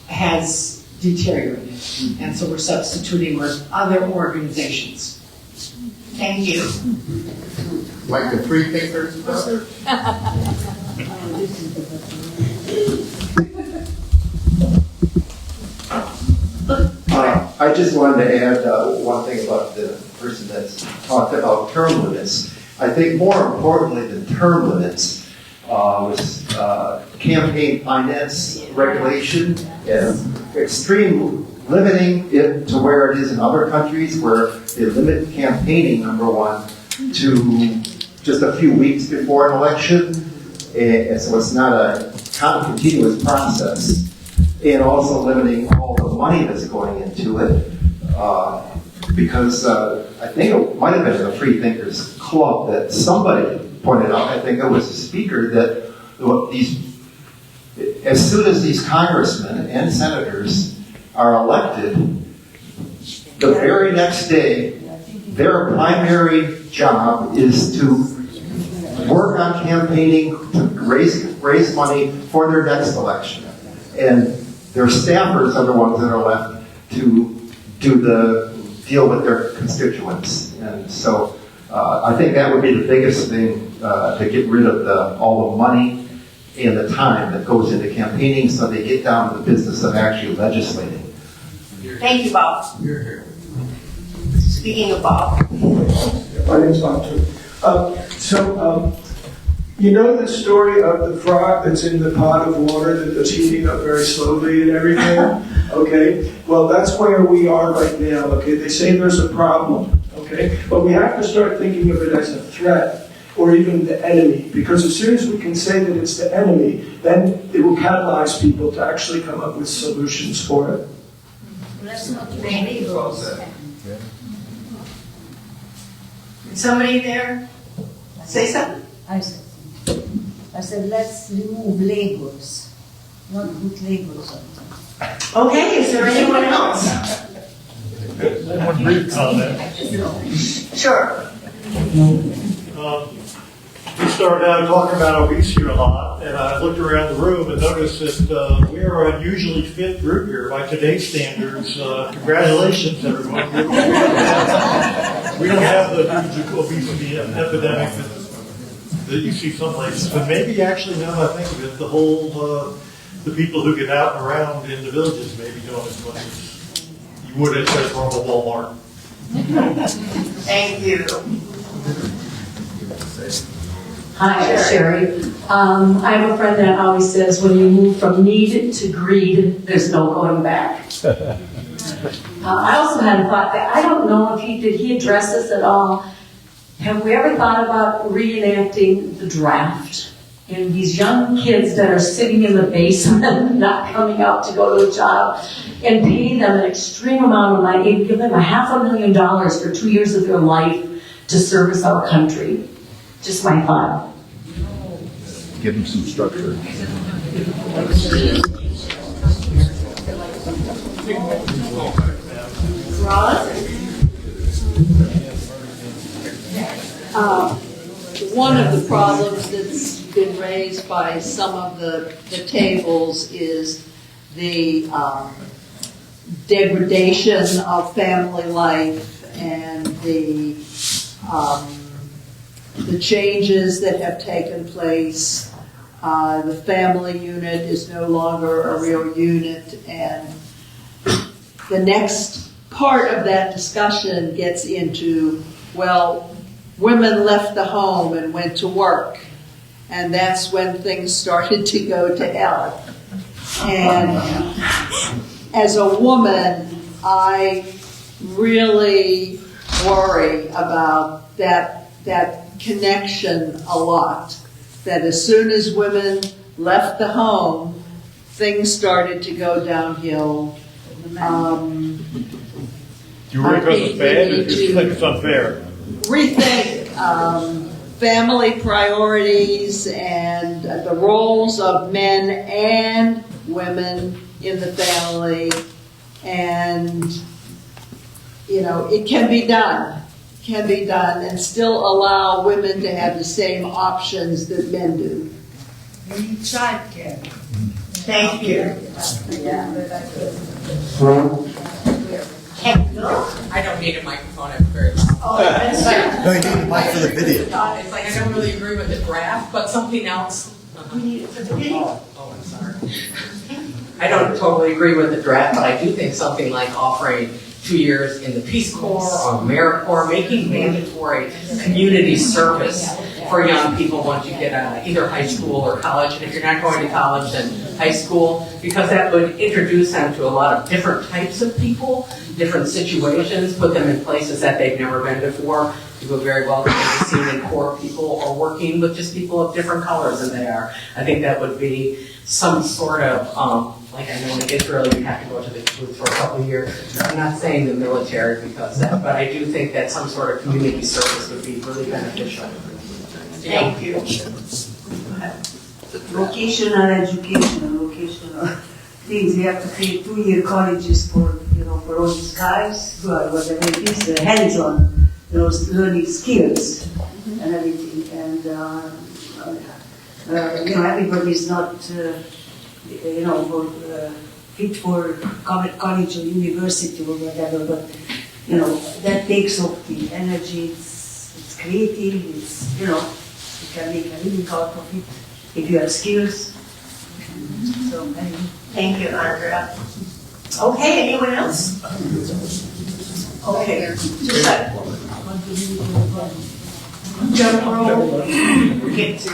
has deteriorated. And so we're substituting with other organizations. thank you. Like the free thinkers. I just wanted to add one thing about the person that's talked about term limits. I think more importantly than term limits was campaign finance regulation and extreme limiting it to where it is in other countries where they limit campaigning, number one, to just a few weeks before an election. And so it's not a continuous process. And also limiting all the money that's going into it, because I think it might have been the Free Thinkers Club that somebody pointed out, I think it was a speaker, that as soon as these congressmen and senators are elected, the very next day, their primary job is to work on campaigning to raise money for their next election. And their staffers are the ones that are left to deal with their constituents. And so I think that would be the biggest thing, to get rid of all the money and the time that goes into campaigning, so they get down to the business of actually legislating. Thank you, Bob. Speaking of Bob. My name's Bob too. You know the story of the frog that's in the pot of water that's heating up very slowly and everything? Okay, well that's where we are right now, okay? They say there's a problem, okay? But we have to start thinking of it as a threat or even the enemy, because as soon as we can say that it's the enemy, then it will catalyze people to actually come up with solutions for it. Somebody there say something? I said, let's remove labels, not put labels on them. Okay, is there anyone else? One brief comment. Sure. We started out talking about obesity a lot, and I looked around the room and noticed that we are an unusually fit group here by today's standards. Congratulations, everyone. We don't have the huge obesity epidemic that you see some places, but maybe actually, now that I think of it, the people who get out and around in the villages may be doing as much as you would at a normal Walmart. Thank you. Hi, Sherry. I have a friend that always says, when you move from need to greed, there's no going back. I also had a thought that I don't know if did he address this at all. Have we ever thought about reenacting the draft? And these young kids that are sitting in the basement, not coming out to go to a job, and paying them an extreme amount of money, and give them $500,000 for 2 years of their life to service our country. Just my thought. Give them some structure. One of the problems that's been raised by some of the tables is the degradation of family life and the changes that have taken place. The family unit is no longer a real unit, and the next part of that discussion gets into, well, women left the home and went to work, and that's when things started to go to hell. And as a woman, I really worry about that connection a lot. That as soon as women left the home, things started to go downhill. Do you worry because it's bad, or do you think it's unfair? Rethink family priorities and the roles of men and women in the family. And, it can be done. And still allow women to have the same options that men do. Childcare. Thank you. I don't need a microphone, I'm very loud. Oh, that's right. No, you need a mic for the video. It's like I don't really agree with the draft, but something else. We need it for the video. Oh, I'm sorry. I don't totally agree with the draft, but I do think something like offering 2 years in the Peace Corps or AmeriCorps, making mandatory community service for young people once you get out of either high school or college. And if you're not going to college, then high school, because that would introduce them to a lot of different types of people, different situations, put them in places that they've never been before. People very well could be seen in Corps people or working with just people of different colors than they are. I think that would be some sort of, like I know in Israel you have to go to the booth for a couple of years. I'm not saying the military because that, but I do think that some sort of community service would be really beneficial. Thank you. Vocational education, vocational things. We have to create 2-year colleges for all these guys, whatever it is, hands-on, learning skills and everything. And everybody is not, fit for college or university or whatever. But that takes off the energy. It's creative. It's you can make a living out of it if you have skills. So anyway. Thank you, Andrea. Okay, anyone else? Okay, just that. Drum roll. We'll get to.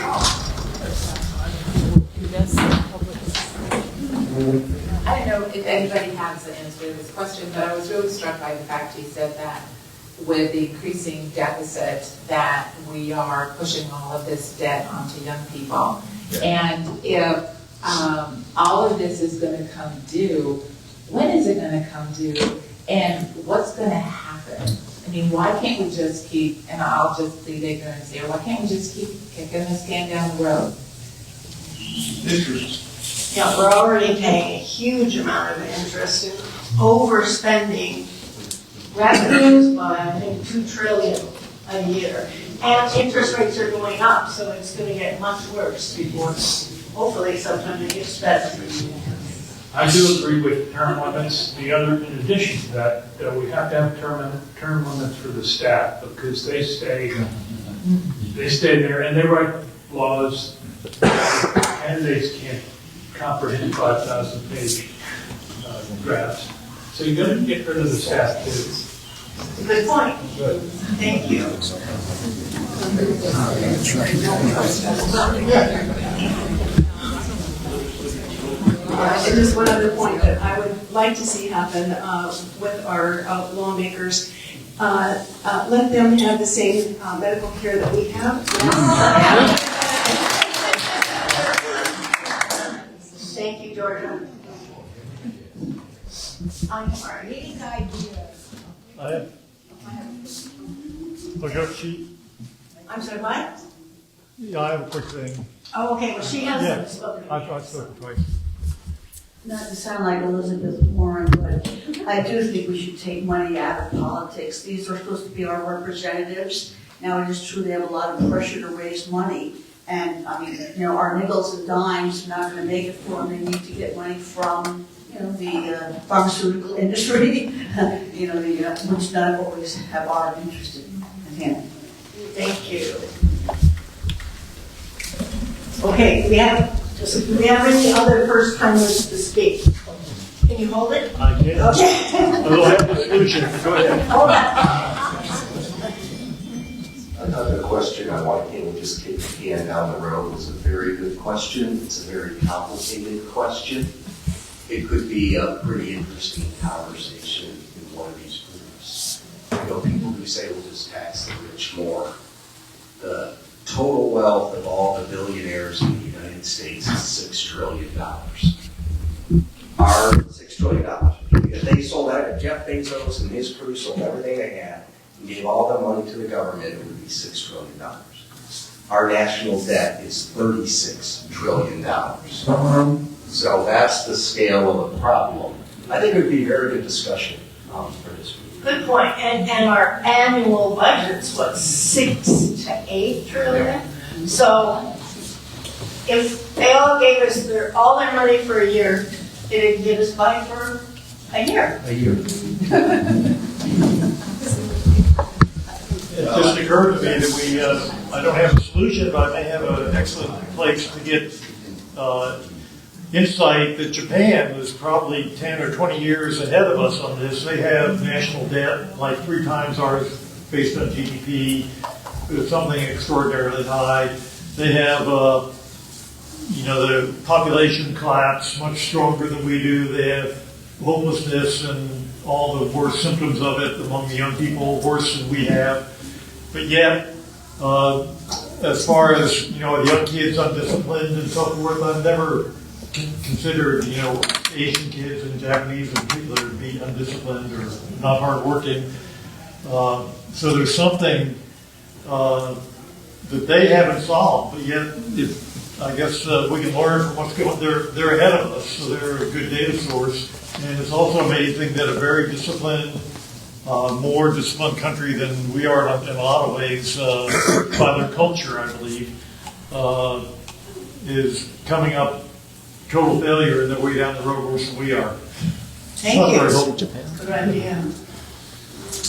I don't know if anybody has the answer to this question, but I was really struck by the fact he said that with the increasing deficit that we are pushing all of this debt onto young people. And if all of this is going to come due, when is it going to come due? And what's going to happen? I mean, why can't we just keep, and I'll just plead ignorance here, why can't we just keep kicking this can down the road? Interest. Yeah, we're already paying a huge amount of interest in overspending revenues by, I think, $2 trillion a year. And interest rates are going up, so it's going to get much worse before, hopefully, sometime it gets better. I do agree with term limits. In addition to that, we have to have term limits for the staff because they stay there and they write laws. Candidates can't comprehend 5,000-page drafts. So you got to get rid of the staff too. Good point. Good. Thank you. And just one other point that I would like to see happen with our lawmakers, let them have the same medical care that we have. Thank you, Georgia. I'm sorry. I have. Was your sheet? I'm sorry, what? Yeah, I have a quick thing. Oh, okay, well, she hasn't Yeah, spoken. I've spoken twice. Not to sound like Elizabeth Warren, but I do think we should take money out of politics. These are supposed to be our representatives. Now it is true they have a lot of pressure to raise money. And I mean, our nickels and dimes are not going to make it for them. They need to get money from the pharmaceutical industry, which not always have a lot of interest in him. Thank you. Okay, do we have any other first timers to speak? Can you hold it? I can. Okay. I will have the solution. Go ahead. Hold on. Another question on why can't we just kick the can down the road is a very good question. It's a very complicated question. It could be a pretty interesting conversation in one of these groups. People who say we'll just tax the rich more. The total wealth of all the billionaires in the United States is $6 trillion. Our $6 trillion. If they sold that, if Jeff Bezos and his crew sold everything they had and gave all the money to the government, it would be $6 trillion. Our national debt is $36 trillion. So that's the scale of the problem. I think it would be a very good discussion for this week. Good point. And our annual budget's what, 6 to 8 trillion? So if they all gave us all their money for a year, it'd get us by for a year. A year. It just occurred to me that I don't have a solution, but I may have an excellent place to get insight that Japan is probably 10 or 20 years ahead of us on this. They have national debt like 3 times ours based on GDP. It's something extraordinarily high. They have, the population collapse much stronger than we do. They have homelessness and all the worst symptoms of it among the young people, worse than we have. But yet, as far as, young kids undisciplined and so forth, I've never considered, Asian kids and Japanese in particular to be undisciplined or not hardworking. So there's something that they haven't solved, but yet I guess we can learn from what's going on. They're ahead of us, so they're a good data source. And it's also amazing that a very disciplined, more disciplined country than we are in a lot of ways, by their culture, I believe, is coming up total failure and they're way down the road worse than we are. Thank you. Good idea.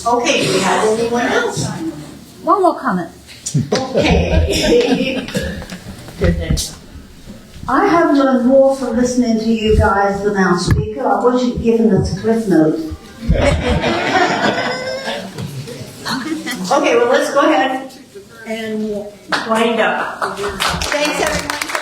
Okay, do we have anyone else? One more comment. Okay. I have learned more from listening to you guys than our speaker. I wish you'd given us a cliff note. Okay, well, let's go ahead and wind up. Thanks, everyone.